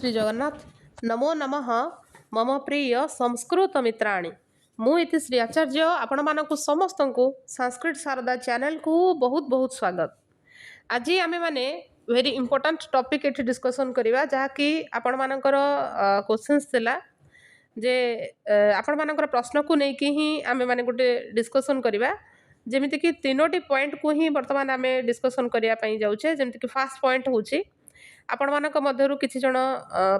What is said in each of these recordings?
श्री जगन्नाथ नमो नमः मम प्रिय संस्कृत मित्राणि मु इति श्री आचार्य आपण मानकु समस्त को संस्कृत शारदा चैनल को बहुत बहुत स्वागत। आज आमे माने वेरी इंपोर्टेंट टॉपिक एठी डिस्कशन करिवा जहाँकि आपण मानकर क्वेश्चंस थिला जे आपण मानकर प्रश्न को नेकी ही आमे माने गोटे डिस्कशन करिवा जेमिति कि तीनोटी पॉइंट को ही वर्तमान आमे डिस्कशन करिया पई जाउछे। जेमिति कि फर्स्ट पॉइंट होची आपण मानक मध्यरु किछि जण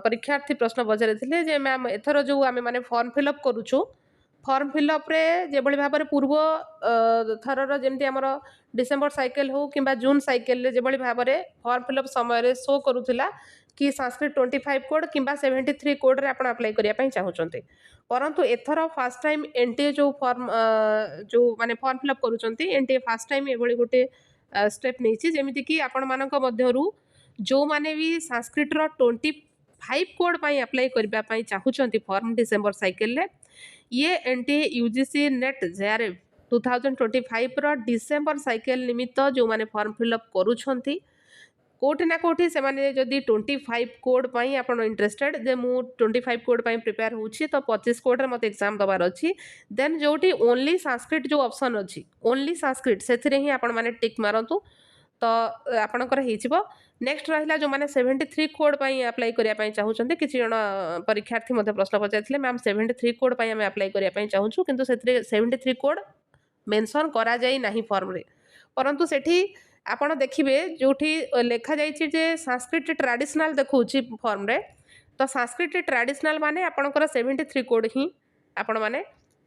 परीक्षार्थी प्रश्न पचारिथिले जे मैम एथर जो आमे माने फॉर्म फिलअप करूछु फॉर्म फिलअप रे जेभଳି भाबरे पूर्व थरर जेमति हमर डिसेंबर साइकिल हो किंबा जून साइकिल रे जेभଳି भाबरे फॉर्म फिलअप समय रे शो करूथिला कि संस्कृत 25 कोड किंबा 73 कोड रे आपण अप्लाई करिया पई चाहुचंती परंतु एथर फर्स्ट टाइम एनटीए जो फॉर्म जो माने फॉर्म फिलअप करूचंती एनटीए फर्स्ट टाइम एभଳି गोटे स्टेप नेछि जेमिति कि आपण मानक मध्यरु जो माने भी संस्कृत रो 25 कोड पाई अप्लाई करबा पाई चाहुचंती फॉर्म डिसेंबर साइकिल रे ये एनटीए यूजीसी नेट जेआरएफ 2025 रो डिसेंबर साइकिल निमित्त जो माने फॉर्म फिलअप करूछंती कोठी ना कोठी से माने जदी 25 कोड पाई आपण इंटरेस्टेड जे मु 25 कोड पाई प्रिपेयर होछि तो 25 कोड रे मते एग्जाम दबार अछि देन जोटी ओनली संस्कृत जो ऑप्शन अछि ओनली संस्कृत सेथिरे ही आपण माने टिक मारंतु तो आपणकर हो नेक्स्ट रहा जो मैंने 73 कोड पाई अप्लाई करने चाहूँगी किसी जन परीक्षार्थी मध्य प्रश्न पचार मैम 73 कोड पाई आम अप्लाई करने चाहूँ किंतु से 73 कोड मेंशन करा जाई नहीं फॉर्म रे परंतु सेठी आपण देखिए जो लिखा जाइए संस्कृत ट्रेडिशनल देखौछि फॉर्म रे तो संस्कृत ट्रेडिशनल माने आपणकर 73 कोड ही आपण माने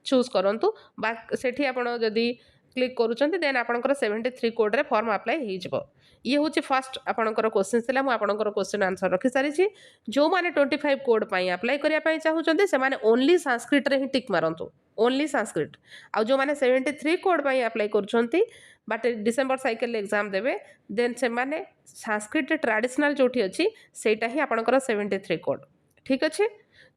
चूज करंतु बा सेठी आपण जदी क्लिक करूचंती देन आपणकर 73 कोड रे फॉर्म अप्लाई हेइ जबो ये होची फर्स्ट आपणकर क्वेश्चन थिला मु आपणकर क्वेश्चन आंसर रखि सारी छी जो माने 25 कोड पई अप्लाई करिया पई चाहुचंती से माने ओनली संस्कृत रे ही टिक मारंतु ओनली संस्कृत आ जो माने 73 कोड पई अप्लाई करूचंती बट डिसेंबर साइकिल एग्जाम देबे देन से माने संस्कृत ट्रेडिशनल जोठी अछि सेटा ही आपणकर 73 कोड ठीक अछि।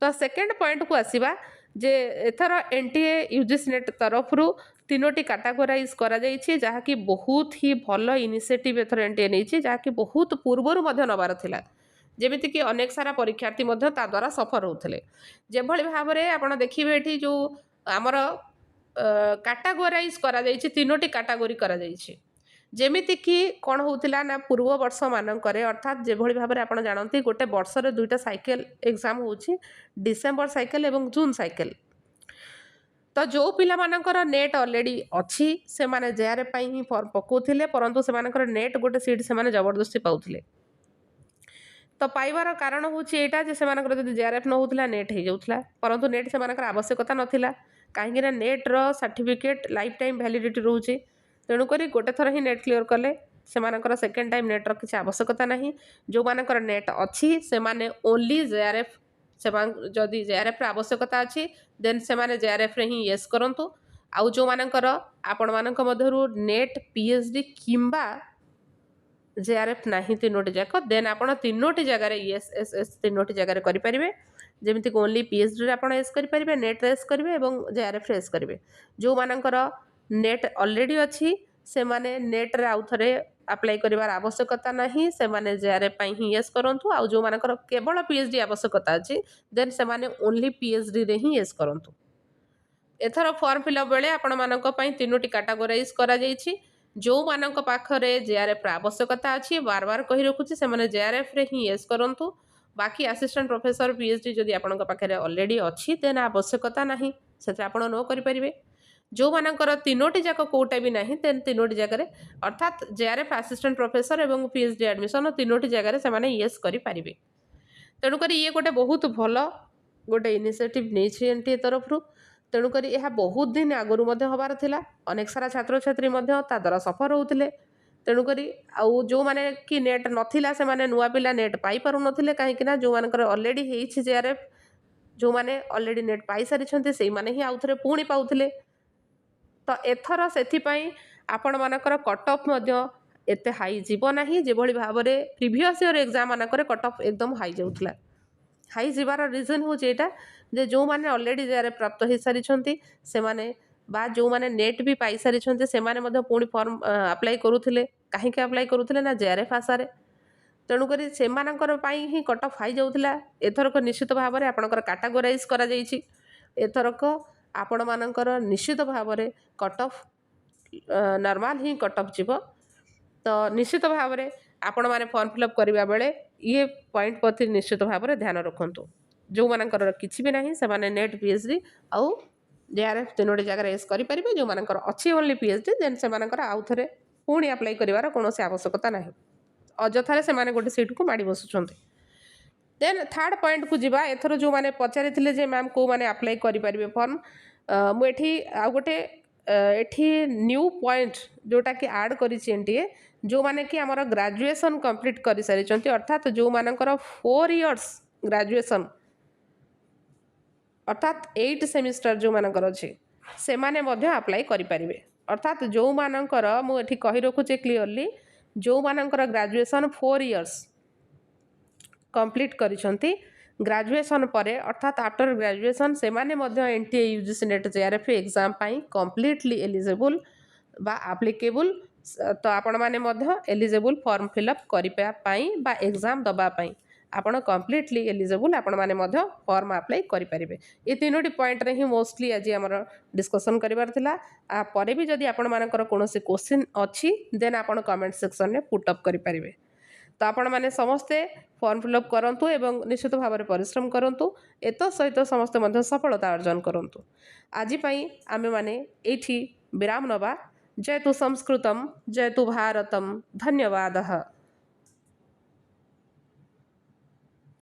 तो सेकंड पॉइंट को आसीबा जे एथर एनटीए यूजीसी नेट तरफ रु तीनोटी कैटेगोराइज करा जाइछि जहाँकि बहुत ही भल इनिशिएटिव एथर एनटीए नहीं जहाँकि बहुत पूर्वर मध्य नबार थिला जेमिति कि अनेक सारा परीक्षार्थी मध्य ता द्वारा सफर होउथिले जेभଳି भाबरे आपण देखिबे एठी जो हमर कैटेगोराइज करा जाइछि तीनोटी कैटेगोरी करा जाइछि जेमिति कि कौन होउथिला ना पूर्व वर्ष मानकरे अर्थात जेभଳି भाबरे आपण जानंती गोटे वर्ष रे दुईटा साइकिल एग्जाम होउछि डिसेंबर साइकिल एवं जून साइकिल तो जो पिला मानकर नेट ऑलरेडी अच्छी से माने जेआरएफ पाई ही फॉर्म पकोथिले परंतु से मानकर नेट गोटे सीट से माने जबरदस्ती पाउथिले तो पाइबार कारण होछि एटा जे से मानकर जदी जेआरएफ न होउथिला नेट हे जाउथिला परंतु नेट से मानकर आवश्यकता नथिला काहेकि ना नेट रो सर्टिफिकेट लाइफ टाइम वैलिडिटी रहउछि तेणु करी गोटे थर ही नेट क्लियर कले से मानकर सेकंड टाइम नेट रो किछि आवश्यकता नहीं जो मानकर नेट अच्छी से माने ओनली जेआरएफ से जदि जेआरएफ आवश्यकता अच्छी देन से माने जेआरएफ रे ही यस करंतु आउ जो मानकर आपण मानक मध्यरु नेट पीएचडी किंबा जेआरएफ नाही तीनोटी जाक देन आपण तीनोटी जगह रे यस एस एस तीनोटी जगह रे करि परिबे जेमिति ओनली पीएचडी रे आपण एस करि परिबे नेट रे एस करिवे एवं जेआरएफ रे एस करिवे जो मानकर नेट ऑलरेडी अच्छी से माने नेट रे आउ थरे अप्लाई करिवार आवश्यकता नहीं से माने जेआरएफ पाई ही यस करंतु आउ जो मानकर केवल पीएचडी आवश्यकता अछि देन से माने ओनली पीएचडी रे ही यस करंतु। एथर फॉर्म फिलअप बेले आपण मानक पई तीनोटी कैटेगोराइज करा जाइछि जो मानक पाखरे जेआरएफ आवश्यकता अछि बार बार कहि रखुछि से माने जेआरएफ रे ही यस करंतु बाकी असिस्टेंट प्रोफेसर पीएचडी जदि आपणक पाखरे ऑलरेडी अछि देन आवश्यकता नहीं से आपण नो करि परिबे जो मानकर तीनोटी जाक कोटा भी नहीं तेन तीनोटी जगह अर्थात जेआरएफ असिस्टेंट प्रोफेसर एवं पीएचडी एडमिशन तीनोटी जगह से माने यस करि परिबे तेणुक ये गोटे बहुत भल गोटे इनिशिएटिव नहीं एनटीए तरफ तेणुक यह बहुत दिन आगुरी हबार थिला अनेक सारा छात्र छात्री द्वारा सफर होते तेणुक आउ जो माने कि नेट नथिला से माने नुआ पिला नेट पाई पारु नथिले काहेकि ना जो मानकर ऑलरेडी हेछि जेआरएफ जो माने ऑलरेडी नेट पाई सारिछन्ते सेही माने ही आउ थरे पुणी पाउथिले तो एथर से आपण मानकर कट ऑफ एते हाई जीव नाही जेभଳି भाबरे प्रीवियस ईयर एग्जाम मानकर कट ऑफ एकदम हाई जाउथला हाई जीवार रीजन हो जेटा जे जो माने ऑलरेडी जेआरएफ प्राप्त हो सारिछन्ती से माने बा जो माने नेट भी पाई सारिछन्ते से माने मध्ये पुणी फॉर्म अप्लाई करूथिले काहेकि अप्लाई करूथिले ना जेआरएफ आशारे ତେଣୁକରି ସେମାନଙ୍କର ପାଇଁ ହିଁ କଟ୍ ଅଫ୍ ହାଇ ଯାଉଥିଲା। ଏଥରକ ନିଶ୍ଚିତ ଭାବରେ ଆପଣଙ୍କର କାଟାଗୋରାଇଜ୍ କରାଯାଇଛି। ଏଥରକ ଆପଣମାନଙ୍କର ନିଶ୍ଚିତ ଭାବରେ କଟ୍ ଅଫ୍ ନର୍ମାଲ୍ ହିଁ କଟ୍ ଅଫ୍ ଯିବ। ତ ନିଶ୍ଚିତ ଭାବରେ ଆପଣମାନେ ଫର୍ମ ଫିଲ୍ଅପ୍ କରିବା ବେଳେ ଇଏ ପଏଣ୍ଟ ପ୍ରତି ନିଶ୍ଚିତ ଭାବରେ ଧ୍ୟାନ ରଖନ୍ତୁ। ଯେଉଁମାନଙ୍କର କିଛି ବି ନାହିଁ ସେମାନେ ନେଟ୍ PhD ଆଉ JRF ତିନୋଟି ଜାଗାରେ ଏସ୍ କରିପାରିବେ। ଯେଉଁମାନଙ୍କର ଅଛି ଓନ୍ଲି PhD ଦେନ୍ ସେମାନଙ୍କର ଆଉ ଥରେ ପୁଣି ଆପ୍ଲାଏ କରିବାର କୌଣସି ଆବଶ୍ୟକତା ନାହିଁ। ଅଯଥାରେ ସେମାନେ ଗୋଟେ ସିଟ୍କୁ ମାଡ଼ି ବସୁଛନ୍ତି। ଦେନ୍ ଥାର୍ଡ଼ ପଏଣ୍ଟକୁ ଯିବା। ଏଥର ଯେଉଁମାନେ ପଚାରିଥିଲେ ଯେ ମ୍ୟାମ୍ କେଉଁମାନେ ଆପ୍ଲାଏ କରିପାରିବେ ଫର୍ମ, ମୁଁ ଏଠି ଆଉ ଗୋଟେ ଏଠି ନ୍ୟୁ ପଏଣ୍ଟ ଯେଉଁଟାକି ଆଡ଼୍ କରିଛି NTA, ଯେଉଁମାନେ କି ଆମର ଗ୍ରାଜୁଏସନ୍ କମ୍ପ୍ଲିଟ୍ କରିସାରିଛନ୍ତି ଅର୍ଥାତ୍ ଯେଉଁମାନଙ୍କର 4 ଇୟର୍ସ ଗ୍ରାଜୁଏସନ୍ ଅର୍ଥାତ୍ 8 ସେମିଷ୍ଟର ଯେଉଁମାନଙ୍କର ଅଛି ସେମାନେ ମଧ୍ୟ ଆପ୍ଲାଏ କରିପାରିବେ। ଅର୍ଥାତ୍ ଯେଉଁମାନଙ୍କର ମୁଁ ଏଠି କହି ରଖୁଛି କ୍ଲିଅରଲି, ଯେଉଁମାନଙ୍କର ଗ୍ରାଜୁଏସନ୍ 4 ଇୟର୍ସ କମ୍ପ୍ଲିଟ୍ କରିଛନ୍ତି ଗ୍ରାଜୁଏସନ୍ ପରେ ଅର୍ଥାତ୍ ଆଫ୍ଟର ଗ୍ରାଜୁଏସନ୍ ସେମାନେ ମଧ୍ୟ NTA UGC NET JRF exam ପାଇଁ କମ୍ପ୍ଲିଟଲି ଏଲିଜିବୁଲ୍ ବା ଆପ୍ଲିକେବୁଲ୍। ତ ଆପଣମାନେ ମଧ୍ୟ ଏଲିଜିବୁଲ୍ ଫର୍ମ ଫିଲ୍ଅପ୍ କରିବା ପାଇଁ ବା ଏକ୍ଜାମ୍ ଦେବା ପାଇଁ ଆପଣ କମ୍ପ୍ଲିଟଲି ଏଲିଜିବୁଲ୍, ଆପଣମାନେ ମଧ୍ୟ ଫର୍ମ ଆପ୍ଲାଏ କରିପାରିବେ। ଏ ତିନୋଟି ପଏଣ୍ଟରେ ହିଁ ମୋଷ୍ଟଲି ଆଜି ଆମର ଡିସ୍କସନ୍ କରିବାର ଥିଲା। ପରେ ବି ଯଦି ଆପଣମାନଙ୍କର କୌଣସି କୋଶ୍ଚିନ୍ ଅଛି ଦେନ୍ ଆପଣ କମେଣ୍ଟ ସେକ୍ସନରେ ପୁଟ୍ ଅପ୍ କରିପାରିବେ। ତ ଆପଣମାନେ ସମସ୍ତେ ଫର୍ମ ଫିଲ୍ଅପ୍ କରନ୍ତୁ ଏବଂ ନିଶ୍ଚିତ ଭାବରେ ପରିଶ୍ରମ କରନ୍ତୁ। ସହିତ ସମସ୍ତେ ମଧ୍ୟ ସଫଳତା ଅର୍ଜନ କରନ୍ତୁ। ଆଜି ପାଇଁ ଆମେମାନେ ଏଇଠି ବିରାମ ନେବା। ଜୟତୁ ସଂସ୍କୃତମ୍ ଜୟତୁ ଭାରତମ୍ ଧନ୍ୟବାଦः।